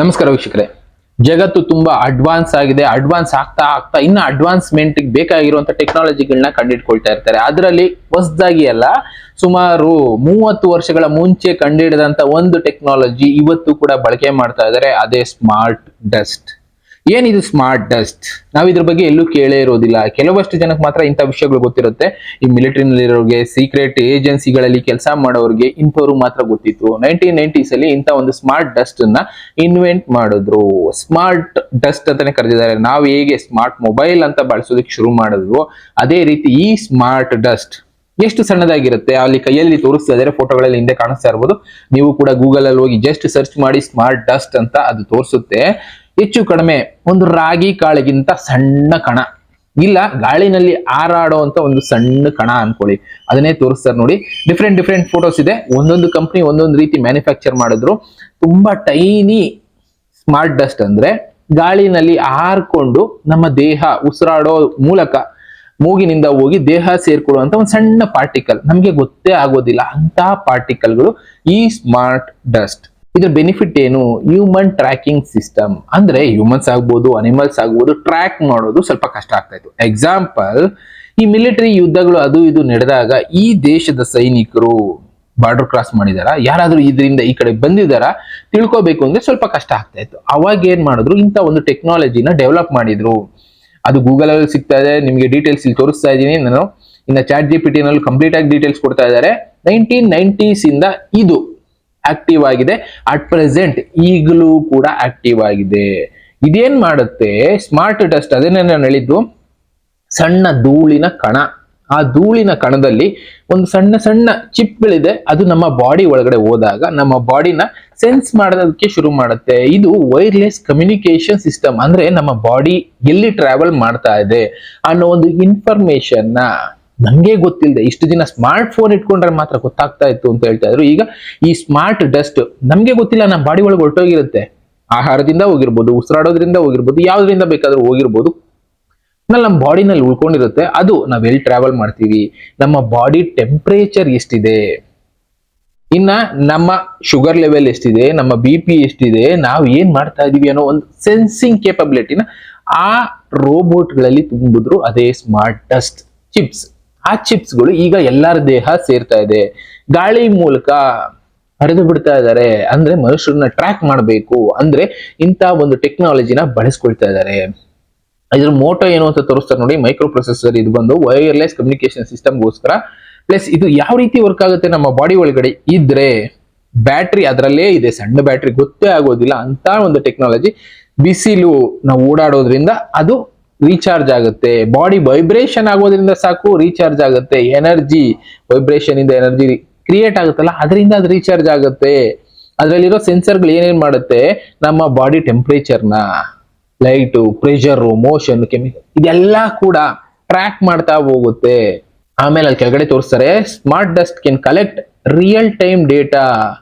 ನಮಸ್ಕಾರ ವೀಕ್ಷಕರೇ. ಜಗತ್ತು ತುಂಬಾ ಅಡ್ವಾನ್ಸ್ ಆಗಿದೆ. ಅಡ್ವಾನ್ಸ್ ಆಗ್ತಾ ಆಗ್ತಾ ಇನ್ನ ಅಡ್ವಾನ್ಸ್ಮೆಂಟ್ ಬೇಕಾಗಿರುವಂತ ಟೆಕ್ನಾಲಜಿಗಳನ್ನ ಕಂಡಿಡ್ಕೊಳ್ತಾ ಇರ್ತಾರೆ. ಅದರಲ್ಲಿ ಹೊಸದಾಗಿ ಅಲ್ಲ, ಸುಮಾರು 30 ವರ್ಷಗಳ ಮುಂಚೆ ಕಂಡುಹಿಡಿದಂತ ಒಂದು ಟೆಕ್ನಾಲಜಿ ಇವತ್ತು ಕೂಡ ಬಳಕೆ ಮಾಡ್ತಾ ಇದ್ದಾರೆ. ಅದೇ ಸ್ಮಾರ್ಟ್ ಡಸ್ಟ್. ಏನಿದು ಸ್ಮಾರ್ಟ್ ಡಸ್ಟ್? ನಾವು ಇದ್ರ ಬಗ್ಗೆ ಎಲ್ಲೂ ಕೇಳೇ ಇರೋದಿಲ್ಲ. ಕೆಲವಷ್ಟು ಜನಕ್ಕೆ ಮಾತ್ರ ಇಂಥ ವಿಷಯಗಳು ಗೊತ್ತಿರುತ್ತೆ. ಈ ಮಿಲಿಟರಿನಲ್ಲಿರೋರಿಗೆ, ಸೀಕ್ರೆಟ್ ಏಜೆನ್ಸಿಗಳಲ್ಲಿ ಕೆಲಸ ಮಾಡೋರಿಗೆ ಇಂಥವ್ರು ಮಾತ್ರ ಗೊತ್ತಿತ್ತು. 1990s ಅಲ್ಲಿ ಇಂಥ ಒಂದು ಸ್ಮಾರ್ಟ್ ಡಸ್ಟ್ ಅನ್ನ ಇನ್ವೆಂಟ್ ಮಾಡಿದ್ರು. ಸ್ಮಾರ್ಟ್ ಡಸ್ಟ್ ಅಂತಾನೆ ಕರೆದಿದ್ದಾರೆ. ನಾವು ಹೇಗೆ ಸ್ಮಾರ್ಟ್ ಮೊಬೈಲ್ ಅಂತ ಬಳಸೋದಕ್ಕೆ ಶುರು ಮಾಡಿದ್ವು, ಅದೇ ರೀತಿ ಈ ಸ್ಮಾರ್ಟ್ ಡಸ್ಟ್ ಎಷ್ಟು ಸಣ್ಣದಾಗಿರುತ್ತೆ. ಅಲ್ಲಿ ಕೈಯಲ್ಲಿ ತೋರಿಸ್ತಾ ಇದ್ದಾರೆ, ಫೋಟೋಗಳಲ್ಲಿ ಹಿಂದೆ ಕಾಣಿಸ್ತಾ ಇರ್ಬೋದು. ನೀವು ಕೂಡ ಗೂಗಲ್ ಅಲ್ಲಿ ಹೋಗಿ ಜಸ್ಟ್ ಸರ್ಚ್ ಮಾಡಿ ಸ್ಮಾರ್ಟ್ ಡಸ್ಟ್ ಅಂತ, ಅದು ತೋರಿಸುತ್ತೆ. ಹೆಚ್ಚು ಕಡಿಮೆ ಒಂದು ರಾಗಿ ಕಾಳಿಗಿಂತ ಸಣ್ಣ ಕಣ, ಇಲ್ಲ ಗಾಳಿನಲ್ಲಿ ಹಾರಾಡೋ ಅಂತ ಒಂದು ಸಣ್ಣ ಕಣ ಅನ್ಕೊಳ್ಳಿ, ಅದನ್ನೇ ತೋರಿಸ್ತಾರೆ ನೋಡಿ. ಡಿಫ್ರೆಂಟ್ ಫೋಟೋಸ್ ಇದೆ. ಒಂದೊಂದು ಕಂಪ್ನಿ ಒಂದೊಂದು ರೀತಿ ಮ್ಯಾನುಫ್ಯಾಕ್ಚರ್ ಮಾಡಿದ್ರು. ತುಂಬಾ ಟೈನಿ ಸ್ಮಾರ್ಟ್ ಡಸ್ಟ್ ಅಂದ್ರೆ ಗಾಳಿನಲ್ಲಿ ಹಾರ್ಕೊಂಡು ನಮ್ಮ ದೇಹ ಉಸಿರಾಡೋ ಮೂಲಕ ಮೂಗಿನಿಂದ ಹೋಗಿ ದೇಹ ಸೇರ್ಕೊಳ್ಳುವಂತ ಒಂದು ಸಣ್ಣ ಪಾರ್ಟಿಕಲ್, ನಮ್ಗೆ ಗೊತ್ತೇ ಆಗೋದಿಲ್ಲ ಅಂತ ಪಾರ್ಟಿಕಲ್ಗಳು ಈ ಸ್ಮಾರ್ಟ್ ಡಸ್ಟ್. ಇದ್ರ ಬೆನಿಫಿಟ್ ಏನು? Human tracking system. ಅಂದ್ರೆ ಹ್ಯೂಮನ್ಸ್ ಆಗ್ಬೋದು, ಅನಿಮಲ್ಸ್ ಆಗ್ಬೋದು, ಟ್ರ್ಯಾಕ್ ಮಾಡೋದು ಸ್ವಲ್ಪ ಕಷ್ಟ ಆಗ್ತಾ ಇತ್ತು. ಎಕ್ಸಾಂಪಲ್, ಈ ಮಿಲಿಟರಿ ಯುದ್ಧಗಳು ಅದು ಇದು ನಡೆದಾಗ ಈ ದೇಶದ ಸೈನಿಕರು ಬಾರ್ಡರ್ ಕ್ರಾಸ್ ಮಾಡಿದಾರ, ಯಾರಾದ್ರೂ ಇದರಿಂದ ಈ ಕಡೆ ಬಂದಿದಾರ ತಿಳ್ಕೊಬೇಕು ಅಂದ್ರೆ ಸ್ವಲ್ಪ ಕಷ್ಟ ಆಗ್ತಾ ಇತ್ತು. ಅವಾಗ ಏನ್ ಮಾಡಿದ್ರು, ಇಂಥ ಒಂದು ಟೆಕ್ನಾಲಜಿನ ಡೆವಲಪ್ ಮಾಡಿದ್ರು. ಅದು ಗೂಗಲ್ ಅಲ್ಲಿ ಸಿಗ್ತಾ ಇದೆ, ನಿಮಗೆ ಡೀಟೇಲ್ಸ್ ಇಲ್ಲಿ ತೋರಿಸ್ತಾ ಇದ್ದೀನಿ ನಾನು. ಇನ್ನು ಚಾಟ್ GPT ನಲ್ಲಿ ಕಂಪ್ಲೀಟ್ ಆಗಿ ಡೀಟೇಲ್ಸ್ ಕೊಡ್ತಾ ಇದ್ದಾರೆ. 1990s ಇಂದ ಇದು ಆಕ್ಟಿವ್ ಆಗಿದೆ. ಅಟ್ ಪ್ರೆಸೆಂಟ್ ಈಗಲೂ ಕೂಡ ಆಕ್ಟಿವ್ ಆಗಿದೆ. ಇದೇನ್ ಮಾಡುತ್ತೆ ಸ್ಮಾರ್ಟ್ ಡಸ್ಟ್? ಅದೇನೇ ನಾನು ಹೇಳಿದ್ದು, ಸಣ್ಣ ಧೂಳಿನ ಕಣ. ಆ ಧೂಳಿನ ಕಣದಲ್ಲಿ ಒಂದು ಸಣ್ಣ ಸಣ್ಣ ಚಿಪ್ಗಳಿದೆ. ಅದು ನಮ್ಮ ಬಾಡಿ ಒಳಗಡೆ ಹೋದಾಗ ನಮ್ಮ ಬಾಡಿನ ಸೆನ್ಸ್ ಮಾಡೋದಕ್ಕೆ ಶುರು ಮಾಡುತ್ತೆ. ಇದು ವೈರ್ಲೆಸ್ ಕಮ್ಯುನಿಕೇಶನ್ ಸಿಸ್ಟಮ್. ಅಂದ್ರೆ ನಮ್ಮ ಬಾಡಿ ಎಲ್ಲಿ ಟ್ರಾವೆಲ್ ಮಾಡ್ತಾ ಇದೆ ಅನ್ನೋ ಒಂದು ಇನ್ಫಾರ್ಮೇಶನ್ ನಮ್ಗೆ ಗೊತ್ತಿಲ್ಲದೆ ಇಷ್ಟು ದಿನ ಸ್ಮಾರ್ಟ್ ಫೋನ್ ಇಟ್ಕೊಂಡ್ರೆ ಮಾತ್ರ ಗೊತ್ತಾಗ್ತಾ ಇತ್ತು ಅಂತ ಹೇಳ್ತಾ ಇದ್ರು. ಈಗ ಈ ಸ್ಮಾರ್ಟ್ ಡಸ್ಟ್ ನಮ್ಗೆ ಗೊತ್ತಿಲ್ಲ, ನಮ್ಮ ಬಾಡಿ ಒಳಗೆ ಹೊರಟೋಗಿರುತ್ತೆ. ಆಹಾರದಿಂದ ಹೋಗಿರ್ಬೋದು, ಉಸಿರಾಡೋದ್ರಿಂದ ಹೋಗಿರ್ಬೋದು, ಯಾವ್ದ್ರಿಂದ ಬೇಕಾದ್ರೂ ಹೋಗಿರ್ಬೋದು, ನಮ್ಮ ಬಾಡಿನಲ್ಲಿ ಉಳ್ಕೊಂಡಿರುತ್ತೆ. ಅದು ನಾವ್ ಎಲ್ಲಿ ಟ್ರಾವೆಲ್ ಮಾಡ್ತೀವಿ, ನಮ್ಮ ಬಾಡಿ ಟೆಂಪರೇಚರ್ ಎಷ್ಟಿದೆ, ಇನ್ನ ನಮ್ಮ ಶುಗರ್ ಲೆವೆಲ್ ಎಷ್ಟಿದೆ, ನಮ್ಮ BP ಎಷ್ಟಿದೆ, ನಾವು ಏನ್ ಮಾಡ್ತಾ ಇದೀವಿ ಅನ್ನೋ ಒಂದು ಸೆನ್ಸಿಂಗ್ ಕೇಪಬಿಲಿಟಿನ ಆ ರೋಬೋಟ್ಗಳಲ್ಲಿ ತುಂಬಿದ್ರು. ಅದೇ ಸ್ಮಾರ್ಟ್ ಡಸ್ಟ್ ಚಿಪ್ಸ್. ಆ ಚಿಪ್ಸ್ಗಳು ಈಗ ಎಲ್ಲರ ದೇಹ ಸೇರ್ತಾ ಇದೆ. ಗಾಳಿ ಮೂಲಕ ಹರಿದು ಬಿಡ್ತಾ ಇದ್ದಾರೆ. ಅಂದ್ರೆ ಮನುಷ್ಯರನ್ನ ಟ್ರ್ಯಾಕ್ ಮಾಡಬೇಕು ಅಂದ್ರೆ ಇಂಥ ಒಂದು ಟೆಕ್ನಾಲಜಿನ ಬಳಸ್ಕೊಳ್ತಾ ಇದ್ದಾರೆ. ಇದ್ರ ಮೋಟೋ ಏನು ಅಂತ ತೋರಿಸ್ತಾರೆ ನೋಡಿ. ಮೈಕ್ರೋ ಪ್ರೊಸೆಸರ್ ಇದು ಬಂದು ವೈರ್ಲೆಸ್ ಕಮ್ಯುನಿಕೇಶನ್ ಸಿಸ್ಟಮ್ಗೋಸ್ಕರ. ಪ್ಲಸ್ ಇದು ಯಾವ ರೀತಿ ವರ್ಕ್ ಆಗುತ್ತೆ, ನಮ್ಮ ಬಾಡಿ ಒಳಗಡೆ ಇದ್ರೆ ಬ್ಯಾಟ್ರಿ ಅದರಲ್ಲೇ ಇದೆ, ಸಣ್ಣ ಬ್ಯಾಟ್ರಿ, ಗೊತ್ತೇ ಆಗೋದಿಲ್ಲ ಅಂತ ಒಂದು ಟೆಕ್ನಾಲಜಿ. ಬಿಸಿಲು ನಾವು ಓಡಾಡೋದ್ರಿಂದ ಅದು ರೀಚಾರ್ಜ್ ಆಗುತ್ತೆ. ಬಾಡಿ ವೈಬ್ರೇಷನ್ ಆಗೋದ್ರಿಂದ ಸಾಕು ರೀಚಾರ್ಜ್ ಆಗುತ್ತೆ. ಎನರ್ಜಿ ವೈಬ್ರೇಷನ್ ಇಂದ ಎನರ್ಜಿ ಕ್ರಿಯೇಟ್ ಆಗುತ್ತಲ್ಲ, ಅದರಿಂದ ಅದು ರೀಚಾರ್ಜ್ ಆಗುತ್ತೆ. ಅದರಲ್ಲಿರೋ ಸೆನ್ಸರ್ಗಳು ಏನೇನ್ ಮಾಡುತ್ತೆ, ನಮ್ಮ ಬಾಡಿ ಟೆಂಪರೇಚರ್ನ, ಲೈಟು, ಪ್ರೆಷರು, ಮೋಷನ್, ಕೆಮಿಕಲ್ ಇದೆಲ್ಲ ಕೂಡ ಟ್ರ್ಯಾಕ್ ಮಾಡ್ತಾ ಹೋಗುತ್ತೆ. ಆಮೇಲೆ ಅಲ್ಲಿ ಕೆಳಗಡೆ ತೋರಿಸ್ತಾರೆ, smart dust can collect real time data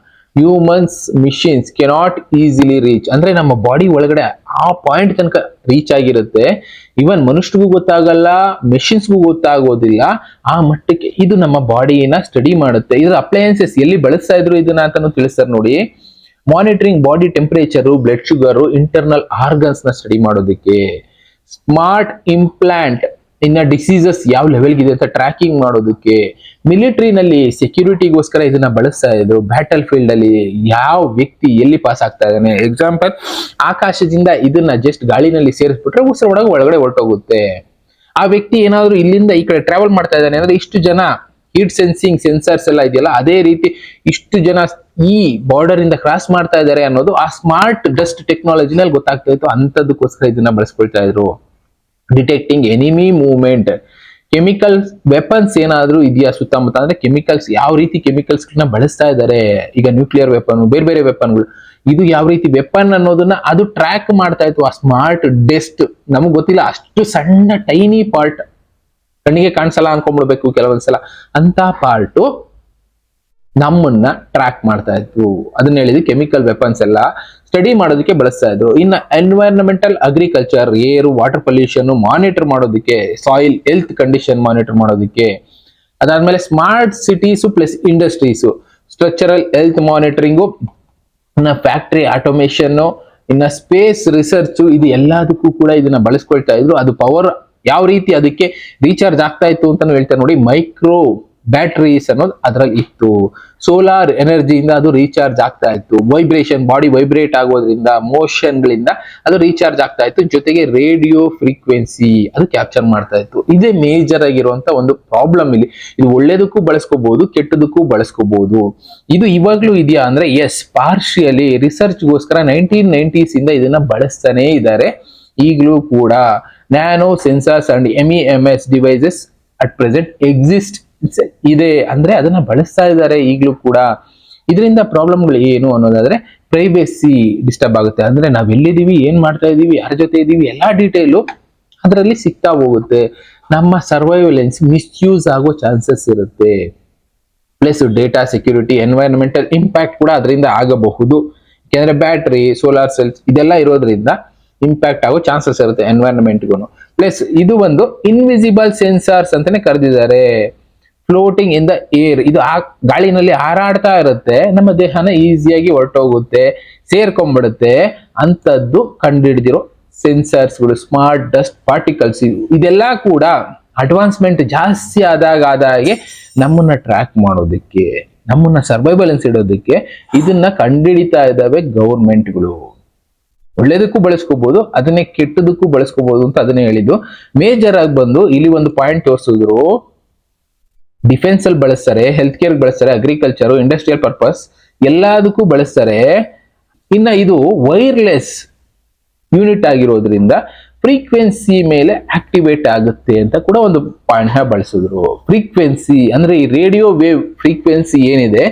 humans machines cannot easily reach. ಅಂದ್ರೆ ನಮ್ಮ ಬಾಡಿ ಒಳಗಡೆ ಆ ಪಾಯಿಂಟ್ ತನಕ ರೀಚ್ ಆಗಿರುತ್ತೆ. ಇವನ್ ಮನುಷ್ಯರಿಗೂ ಗೊತ್ತಾಗಲ್ಲ, ಮೆಷಿನ್ಸ್ಗೂ ಗೊತ್ತಾಗೋದಿಲ್ಲ. ಆ ಮಟ್ಟಕ್ಕೆ ಇದು ನಮ್ಮ ಬಾಡಿನ ಸ್ಟಡಿ ಮಾಡುತ್ತೆ. ಇದ್ರ ಅಪ್ಲಯನ್ಸಸ್ ಎಲ್ಲಿ ಬಳಸ್ತಾ ಇದ್ರು ಇದನ್ನ ಅಂತಾನು ತಿಳಿಸ್ತಾರೆ ನೋಡಿ. Monitoring body temperature, blood sugar, internal organs ನ ಸ್ಟಡಿ ಮಾಡೋದಕ್ಕೆ. ಸ್ಮಾರ್ಟ್ ಇಂಪ್ಲಾಂಟ್ ಇನ್ನ ಡಿಸೀಸಸ್ ಯಾವ ಲೆವೆಲ್ಗೆ ಇದೆ ಅಂತ ಟ್ರ್ಯಾಕಿಂಗ್ ಮಾಡೋದಕ್ಕೆ. ಮಿಲಿಟರಿನಲ್ಲಿ ಸೆಕ್ಯೂರಿಟಿಗೋಸ್ಕರ ಇದನ್ನ ಬಳಸ್ತಾ ಇದ್ರು. ಬ್ಯಾಟಲ್ ಫೀಲ್ಡ್ ಅಲ್ಲಿ ಯಾವ ವ್ಯಕ್ತಿ ಎಲ್ಲಿ ಪಾಸ್ ಆಗ್ತಾ ಇದ್ದಾನೆ, ಎಕ್ಸಾಂಪಲ್ ಆಕಾಶದಿಂದ ಇದನ್ನ ಜಸ್ಟ್ ಗಾಳಿನಲ್ಲಿ ಸೇರಿಸ್ಬಿಟ್ರೆ ಉಸಿರೊಳಗೆ ಒಳಗಡೆ ಹೊರಟೋಗುತ್ತೆ. ಆ ವ್ಯಕ್ತಿ ಏನಾದ್ರು ಇಲ್ಲಿಂದ ಈ ಕಡೆ ಟ್ರಾವೆಲ್ ಮಾಡ್ತಾ ಇದ್ದಾನೆ ಅಂದ್ರೆ ಇಷ್ಟು ಜನ ಹೀಟ್ ಸೆನ್ಸಿಂಗ್ ಸೆನ್ಸರ್ಸ್ ಎಲ್ಲ ಇದೆಯಲ್ಲ, ಅದೇ ರೀತಿ ಇಷ್ಟು ಜನ ಈ ಬಾರ್ಡರ್ ಇಂದ ಕ್ರಾಸ್ ಮಾಡ್ತಾ ಇದ್ದಾರೆ ಅನ್ನೋದು ಆ ಸ್ಮಾರ್ಟ್ ಡಸ್ಟ್ ಟೆಕ್ನಾಲಜಿನಲ್ಲಿ ಗೊತ್ತಾಗ್ತಾ ಇತ್ತು. ಅಂತದಕ್ಕೋಸ್ಕರ ಇದನ್ನ ಬಳಸ್ಕೊಳ್ತಾ ಇದ್ರು. Detecting enemy movement. Chemicals, weapons ಏನಾದ್ರೂ ಇದೆಯಾ ಸುತ್ತಮುತ್ತ, ಅಂದ್ರೆ ಕೆಮಿಕಲ್ಸ್ ಯಾವ ರೀತಿ ಕೆಮಿಕಲ್ಸ್ ನ ಬಳಸ್ತಾ ಇದ್ದಾರೆ. ಈಗ ನ್ಯೂಕ್ಲಿಯರ್ ವೆಪನ್, ಬೇರೆ ಬೇರೆ ವೆಪನ್ಗಳು, ಇದು ಯಾವ ರೀತಿ ವೆಪನ್ ಅನ್ನೋದನ್ನ ಅದು ಟ್ರ್ಯಾಕ್ ಮಾಡ್ತಾ ಇತ್ತು. ಆ ಸ್ಮಾರ್ಟ್ ಡಸ್ಟ್ ನಮಗ್ ಗೊತ್ತಿಲ್ಲ, ಅಷ್ಟು ಸಣ್ಣ ಟೈನಿ ಪಾರ್ಟ್, ಕಣ್ಣಿಗೆ ಕಾಣಿಸಲ್ಲ ಅನ್ಕೊಂಡ್ಬಿಡ್ಬೇಕು ಕೆಲವೊಂದ್ಸಲ. ಅಂತ ಪಾರ್ಟು ನಮ್ಮನ್ನ ಟ್ರ್ಯಾಕ್ ಮಾಡ್ತಾ ಇತ್ತು. ಅದನ್ನ ಹೇಳಿದ್ವಿ. ಕೆಮಿಕಲ್ ವೆಪನ್ಸ್ ಎಲ್ಲ ಸ್ಟಡಿ ಮಾಡೋದಕ್ಕೆ ಬಳಸ್ತಾ ಇದ್ರು. ಇನ್ನು ಎನ್ವೈರನ್ಮೆಂಟಲ್ ಅಗ್ರಿಕಲ್ಚರ್, ಏರು, ವಾಟರ್ ಪೊಲ್ಯೂಷನ್ ಮಾನಿಟರ್ ಮಾಡೋದಕ್ಕೆ, ಸಾಯಿಲ್ ಹೆಲ್ತ್ ಕಂಡೀಷನ್ ಮಾನಿಟರ್ ಮಾಡೋದಕ್ಕೆ. ಅದಾದ್ಮೇಲೆ smart cities plus industries, structural health monitoring, factory automation, ಇನ್ನ ಸ್ಪೇಸ್ ರಿಸರ್ಚ್ ಇದು ಎಲ್ಲದಕ್ಕೂ ಕೂಡ ಇದನ್ನ ಬಳಸ್ಕೊಳ್ತಾ ಇದ್ರು. ಅದು ಪವರ್ ಯಾವ ರೀತಿ ಅದಕ್ಕೆ ರೀಚಾರ್ಜ್ ಆಗ್ತಾ ಇತ್ತು ಅಂತ ಹೇಳ್ತಾರೆ ನೋಡಿ, ಮೈಕ್ರೋ ಬ್ಯಾಟರೀಸ್ ಅನ್ನೋದು ಅದ್ರಲ್ಲಿ ಇತ್ತು. ಸೋಲಾರ್ ಎನರ್ಜಿಯಿಂದ ಅದು ರೀಚಾರ್ಜ್ ಆಗ್ತಾ ಇತ್ತು. ವೈಬ್ರೇಷನ್, ಬಾಡಿ ವೈಬ್ರೇಟ್ ಆಗೋದ್ರಿಂದ, ಮೋಷನ್ ಗಳಿಂದ ಅದು ರೀಚಾರ್ಜ್ ಆಗ್ತಾ ಇತ್ತು. ಜೊತೆಗೆ ರೇಡಿಯೋ ಫ್ರೀಕ್ವೆನ್ಸಿ ಅದು ಕ್ಯಾಪ್ಚರ್ ಮಾಡ್ತಾ ಇತ್ತು. ಇದೇ ಮೇಜರ್ ಆಗಿರುವಂತ ಒಂದು ಪ್ರಾಬ್ಲಮ್ ಇಲ್ಲಿ. ಇದು ಒಳ್ಳೇದಕ್ಕೂ ಬಳಸ್ಕೋಬಹುದು, ಕೆಟ್ಟದಕ್ಕೂ ಬಳಸ್ಕೋಬಹುದು. ಇದು ಇವಾಗ್ಲೂ ಇದೆಯಾ ಅಂದ್ರೆ ಎಸ್, ಪಾರ್ಶಿಯಲಿ ರಿಸರ್ಚ್ಗೋಸ್ಕರ 1990s ಇಂದ ಇದನ್ನ ಬಳಸ್ತಾನೆ ಇದ್ದಾರೆ. ಈಗಲೂ ಕೂಡ nano sensors and MEMS devices at present exist ಇದೆ ಅಂದ್ರೆ ಅದನ್ನ ಬಳಸ್ತಾ ಇದ್ದಾರೆ ಈಗಲೂ ಕೂಡ. ಇದರಿಂದ ಪ್ರಾಬ್ಲಮ್ಗಳು ಏನು ಅನ್ನೋದಾದ್ರೆ, ಪ್ರೈವೇಸಿ ಡಿಸ್ಟರ್ಬ್ ಆಗುತ್ತೆ. ಅಂದ್ರೆ ನಾವ್ ಎಲ್ಲಿದೀವಿ, ಏನ್ ಮಾಡ್ತಾ ಇದೀವಿ, ಯಾರ ಜೊತೆ ಇದೀವಿ, ಎಲ್ಲಾ ಡೀಟೇಲು ಅದರಲ್ಲಿ ಸಿಗ್ತಾ ಹೋಗುತ್ತೆ. ನಮ್ಮ ಸರ್ವೈವಲೆನ್ಸ್ ಮಿಸ್ಯೂಸ್ ಆಗೋ ಚಾನ್ಸಸ್ ಇರುತ್ತೆ. Plus data security, environmental impact ಕೂಡ ಅದರಿಂದ ಆಗಬಹುದು. ಯಾಕಂದ್ರೆ ಬ್ಯಾಟ್ರಿ, ಸೋಲಾರ್ ಸೆಲ್ಸ್ ಇದೆಲ್ಲ ಇರೋದ್ರಿಂದ ಇಂಪ್ಯಾಕ್ಟ್ ಆಗೋ ಚಾನ್ಸಸ್ ಇರುತ್ತೆ ಎನ್ವೈರನ್ಮೆಂಟ್ಗೂ. ಪ್ಲಸ್ ಇದು ಒಂದು ಇನ್ವಿಸಿಬಲ್ ಸೆನ್ಸಾರ್ಸ್ ಅಂತಾನೆ ಕರೆದಿದ್ದಾರೆ. ಫ್ಲೋಟಿಂಗ್ ಇನ್ ದ ಏರ್, ಇದು ಗಾಳಿನಲ್ಲಿ ಹಾರಾಡ್ತಾ ಇರುತ್ತೆ, ನಮ್ಮ ದೇಹನ ಈಸಿಯಾಗಿ ಹೊರಟೋಗುತ್ತೆ, ಸೇರ್ಕೊಂಡ್ಬಿಡುತ್ತೆ ಅಂತದ್ದು ಕಂಡುಹಿಡಿದಿರೋ ಸೆನ್ಸರ್ಸ್ಗಳು. ಸ್ಮಾರ್ಟ್ ಡಸ್ಟ್ ಪಾರ್ಟಿಕಲ್ಸ್, ಇದೆಲ್ಲ ಕೂಡ ಅಡ್ವಾನ್ಸ್ಮೆಂಟ್ ಜಾಸ್ತಿ ಆದಾಗೆ ನಮ್ಮನ್ನ ಟ್ರ್ಯಾಕ್ ಮಾಡೋದಕ್ಕೆ, ನಮ್ಮನ್ನ ಸರ್ವೈವಲೆನ್ಸ್ ಇಡೋದಕ್ಕೆ ಇದನ್ನ ಕಂಡುಹಿಡಿತಾ ಇದ್ದಾವೆ ಗೌರ್ಮೆಂಟ್ಗಳು. ಒಳ್ಳೇದಕ್ಕೂ ಬಳಸ್ಕೋಬಹುದು, ಅದನ್ನೇ ಕೆಟ್ಟದಕ್ಕೂ ಬಳಸ್ಕೋಬಹುದು ಅಂತ ಅದನ್ನೇ ಹೇಳಿದ್ದು. ಮೇಜರ್ ಆಗಿ ಬಂದು ಇಲ್ಲಿ ಒಂದು ಪಾಯಿಂಟ್ ತೋರಿಸಿದ್ರು, ಡಿಫೆನ್ಸ್ ಅಲ್ಲಿ ಬಳಸ್ತಾರೆ, ಹೆಲ್ತ್ ಕೇರ್ ಬಳಸ್ತಾರೆ, ಅಗ್ರಿಕಲ್ಚರ್, ಇಂಡಸ್ಟ್ರಿಯಲ್ ಪರ್ಪಸ್ ಎಲ್ಲದಕ್ಕೂ ಬಳಸ್ತಾರೆ. ಇನ್ನ ಇದು ವೈರ್ಲೆಸ್ ಯೂನಿಟ್ ಆಗಿರೋದ್ರಿಂದ ಫ್ರೀಕ್ವೆನ್ಸಿ ಮೇಲೆ ಆಕ್ಟಿವೇಟ್ ಆಗುತ್ತೆ ಅಂತ ಕೂಡ ಒಂದು ಪಾಯಿಂಟ್ ನ ಬಳಸಿದ್ರು. ಫ್ರೀಕ್ವೆನ್ಸಿ ಅಂದ್ರೆ ಈ ರೇಡಿಯೋ ವೇವ್ ಫ್ರೀಕ್ವೆನ್ಸಿ ಏನಿದೆ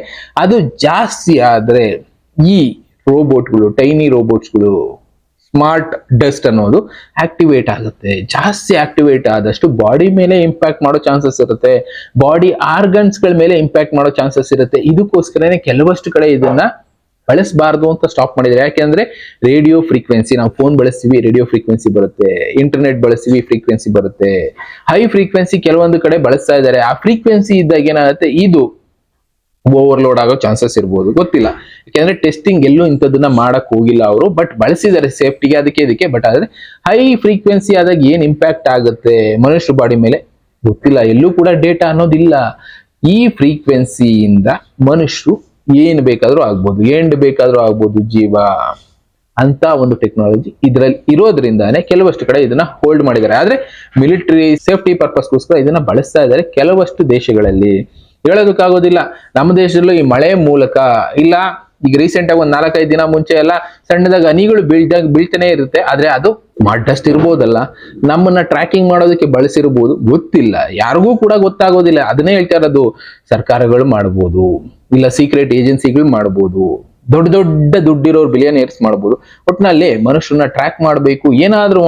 ಅದು ಜಾಸ್ತಿ ಆದ್ರೆ ಈ ರೋಬೋಟ್ಗಳು, ಟೈನಿ ರೋಬೋಟ್ಸ್ಗಳು, ಸ್ಮಾರ್ಟ್ ಡಸ್ಟ್ ಅನ್ನೋದು ಆಕ್ಟಿವೇಟ್ ಆಗುತ್ತೆ. ಜಾಸ್ತಿ ಆಕ್ಟಿವೇಟ್ ಆದಷ್ಟು ಬಾಡಿ ಮೇಲೆ ಇಂಪ್ಯಾಕ್ಟ್ ಮಾಡೋ ಚಾನ್ಸಸ್ ಇರುತ್ತೆ, ಬಾಡಿ ಆರ್ಗನ್ಸ್ ಗಳ ಮೇಲೆ ಇಂಪ್ಯಾಕ್ಟ್ ಮಾಡೋ ಚಾನ್ಸಸ್ ಇರುತ್ತೆ. ಇದಕ್ಕೋಸ್ಕರನೇ ಕೆಲವಷ್ಟು ಕಡೆ ಇದನ್ನ ಬಳಸಬಾರ್ದು ಅಂತ ಸ್ಟಾಪ್ ಮಾಡಿದ್ರೆ. ಯಾಕೆಂದ್ರೆ ರೇಡಿಯೋ ಫ್ರೀಕ್ವೆನ್ಸಿ, ನಾವು ಫೋನ್ ಬಳಸ್ತೀವಿ, ರೇಡಿಯೋ ಫ್ರೀಕ್ವೆನ್ಸಿ ಬರುತ್ತೆ, ಇಂಟರ್ನೆಟ್ ಬಳಸ್ತೀವಿ, ಫ್ರೀಕ್ವೆನ್ಸಿ ಬರುತ್ತೆ. ಹೈ ಫ್ರೀಕ್ವೆನ್ಸಿ ಕೆಲವೊಂದು ಕಡೆ ಬಳಸ್ತಾ ಇದ್ದಾರೆ. ಆ ಫ್ರೀಕ್ವೆನ್ಸಿ ಇದ್ದಾಗ ಏನಾಗುತ್ತೆ, ಇದು ಓವರ್ಲೋಡ್ ಆಗೋ ಚಾನ್ಸಸ್ ಇರ್ಬೋದು, ಗೊತ್ತಿಲ್ಲ. ಯಾಕೆಂದ್ರೆ ಟೆಸ್ಟಿಂಗ್ ಎಲ್ಲೂ ಇಂಥದನ್ನ ಮಾಡಕ್ ಹೋಗಿಲ್ಲ ಅವರು, ಬಟ್ ಬಳಸಿದ್ದಾರೆ ಸೇಫ್ಟಿಗೆ, ಅದಕ್ಕೆ. ಬಟ್ ಆದ್ರೆ ಹೈ ಫ್ರೀಕ್ವೆನ್ಸಿ ಆದಾಗ ಏನ್ ಇಂಪ್ಯಾಕ್ಟ್ ಆಗುತ್ತೆ ಮನುಷ್ಯ ಬಾಡಿ ಮೇಲೆ ಗೊತ್ತಿಲ್ಲ, ಎಲ್ಲೂ ಕೂಡ ಡೇಟಾ ಅನ್ನೋದಿಲ್ಲ. ಈ ಫ್ರೀಕ್ವೆನ್ಸಿಯಿಂದ ಮನುಷ್ಯರು ಏನ್ ಬೇಕಾದ್ರೂ ಆಗ್ಬೋದು, ಎಂಡ್ ಬೇಕಾದ್ರೂ ಆಗ್ಬೋದು ಜೀವ ಅಂತ ಒಂದು ಟೆಕ್ನಾಲಜಿ ಇದ್ರಲ್ಲಿ ಇರೋದ್ರಿಂದಾನೆ ಕೆಲವಷ್ಟು ಕಡೆ ಇದನ್ನ ಹೋಲ್ಡ್ ಮಾಡಿದ್ದಾರೆ. ಆದ್ರೆ ಮಿಲಿಟರಿ ಸೇಫ್ಟಿ ಪರ್ಪಸ್ಗೋಸ್ಕರ ಇದನ್ನ ಬಳಸ್ತಾ ಇದ್ದಾರೆ ಕೆಲವಷ್ಟು ದೇಶಗಳಲ್ಲಿ. ಹೇಳೋದಕ್ಕಾಗೋದಿಲ್ಲ. ನಮ್ಮ ದೇಶದಲ್ಲೂ ಈ ಮಳೆ ಮೂಲಕ ಇಲ್ಲ, ಈಗ ರೀಸೆಂಟ್ ಆಗಿ ಒಂದ್ 4-5 ದಿನ ಮುಂಚೆ ಎಲ್ಲ ಸಣ್ಣದಾಗ ಹನಿಗಳು ಬೀಳ್ತಾನೆ ಇರುತ್ತೆ. ಆದ್ರೆ ಅದು ಸ್ಮಾರ್ಟ್ ಡಸ್ಟ್ ಇರ್ಬೋದಲ್ಲ, ನಮ್ಮನ್ನ ಟ್ರ್ಯಾಕಿಂಗ್ ಮಾಡೋದಕ್ಕೆ ಬಳಸಿರ್ಬೋದು, ಗೊತ್ತಿಲ್ಲ, ಯಾರಿಗೂ ಕೂಡ ಗೊತ್ತಾಗೋದಿಲ್ಲ. ಅದನ್ನೇ ಹೇಳ್ತಾ ಇರೋದು, ಸರ್ಕಾರಗಳು ಮಾಡ್ಬೋದು, ಇಲ್ಲ ಸೀಕ್ರೆಟ್ ಏಜೆನ್ಸಿಗಳು ಮಾಡ್ಬೋದು, ದೊಡ್ಡ ದೊಡ್ಡ ದುಡ್ಡಿರೋರು ಬಿಲಿಯನಿಯರ್ಸ್ ಮಾಡ್ಬೋದು. ಒಟ್ನಲ್ಲಿ ಮನುಷ್ಯರನ್ನ ಟ್ರ್ಯಾಕ್ ಮಾಡಬೇಕು, ಏನಾದ್ರೂ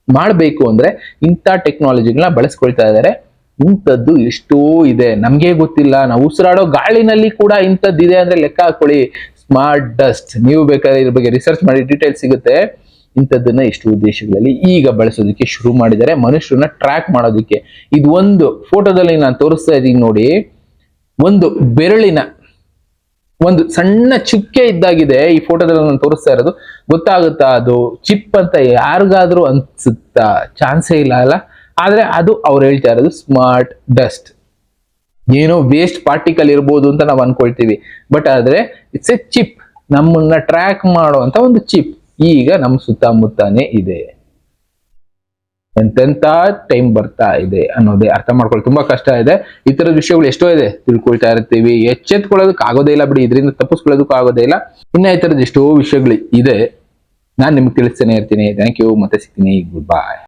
ಮಾಡಬೇಕು ಅಂದ್ರೆ ಇಂಥ ಟೆಕ್ನಾಲಜಿಗಳನ್ನ ಬಳಸ್ಕೊಳ್ತಾ ಇದ್ದಾರೆ. ಇಂಥದ್ದು ಎಷ್ಟೋ ಇದೆ, ನಮ್ಗೆ ಗೊತ್ತಿಲ್ಲ. ನಾವು ಉಸಿರಾಡೋ ಗಾಳಿನಲ್ಲಿ ಕೂಡ ಇಂಥದ್ದಿದೆ ಅಂದ್ರೆ ಲೆಕ್ಕ ಹಾಕೊಳ್ಳಿ. ಸ್ಮಾರ್ಟ್ ಡಸ್ಟ್, ನೀವು ಬೇಕಾದ್ರೆ ಇದ್ರ ಬಗ್ಗೆ ರಿಸರ್ಚ್ ಮಾಡಿ ಡೀಟೇಲ್ ಸಿಗುತ್ತೆ. ಇಂಥದ್ದನ್ನ ಎಷ್ಟೋ ದೇಶಗಳಲ್ಲಿ ಈಗ ಬಳಸೋದಕ್ಕೆ ಶುರು ಮಾಡಿದ್ದಾರೆ, ಮನುಷ್ಯರನ್ನ ಟ್ರ್ಯಾಕ್ ಮಾಡೋದಕ್ಕೆ. ಇದು ಒಂದು ಫೋಟೋದಲ್ಲಿ ನಾನು ತೋರಿಸ್ತಾ ಇದ್ದೀನಿ ನೋಡಿ, ಒಂದು ಬೆರಳಿನ ಒಂದು ಸಣ್ಣ ಚುಕ್ಕೆ ಇದ್ದಾಗಿದೆ. ಈ ಫೋಟೋದಲ್ಲಿ ನಾನು ತೋರಿಸ್ತಾ ಇರೋದು ಗೊತ್ತಾಗುತ್ತಾ ಅದು ಚಿಪ್ ಅಂತ ಯಾರಿಗಾದ್ರೂ ಅನ್ಸುತ್ತಾ? ಚಾನ್ಸೇ ಇಲ್ಲ ಅಲ್ಲ. ಆದ್ರೆ ಅದು ಅವ್ರು ಹೇಳ್ತಾ ಇರೋದು ಸ್ಮಾರ್ಟ್ ಡಸ್ಟ್, ಏನೋ ವೇಸ್ಟ್ ಪಾರ್ಟಿಕಲ್ ಇರ್ಬೋದು ಅಂತ ನಾವು ಅನ್ಕೊಳ್ತೀವಿ. ಬಟ್ ಆದ್ರೆ ಇಟ್ಸ್ ಎ ಚಿಪ್, ನಮ್ಮನ್ನ ಟ್ರ್ಯಾಕ್ ಮಾಡುವಂತ ಒಂದು ಚಿಪ್ ಈಗ ನಮ್ಮ ಸುತ್ತಮುತ್ತಾನೆ ಇದೆ. ಎಂತೆಂತ ಟೈಮ್ ಬರ್ತಾ ಇದೆ ಅನ್ನೋದೇ ಅರ್ಥ ಮಾಡ್ಕೊಳ್ಳಿ ತುಂಬಾ ಕಷ್ಟ ಇದೆ. ಈ ತರದ ವಿಷಯಗಳು ಎಷ್ಟೋ ಇದೆ, ತಿಳ್ಕೊಳ್ತಾ ಇರ್ತೀವಿ, ಎಚ್ಚೆತ್ಕೊಳ್ಳೋದಕ್ಕೆ ಆಗೋದೇ ಇಲ್ಲ ಬಿಡಿ, ಇದರಿಂದ ತಪ್ಪಿಸ್ಕೊಳ್ಳೋದಕ್ಕೂ ಆಗೋದೇ ಇಲ್ಲ. ಇನ್ನ ಈ ತರದ ಎಷ್ಟೋ ವಿಷಯಗಳು ಇದೆ, ನಾನು ನಿಮ್ಗೆ ತಿಳಿಸ್ತಾನೆ ಇರ್ತೀನಿ. ಥ್ಯಾಂಕ್ ಯು, ಮತ್ತೆ ಸಿಗ್ತೀನಿ, ಗುಡ್ ಬಾಯ್.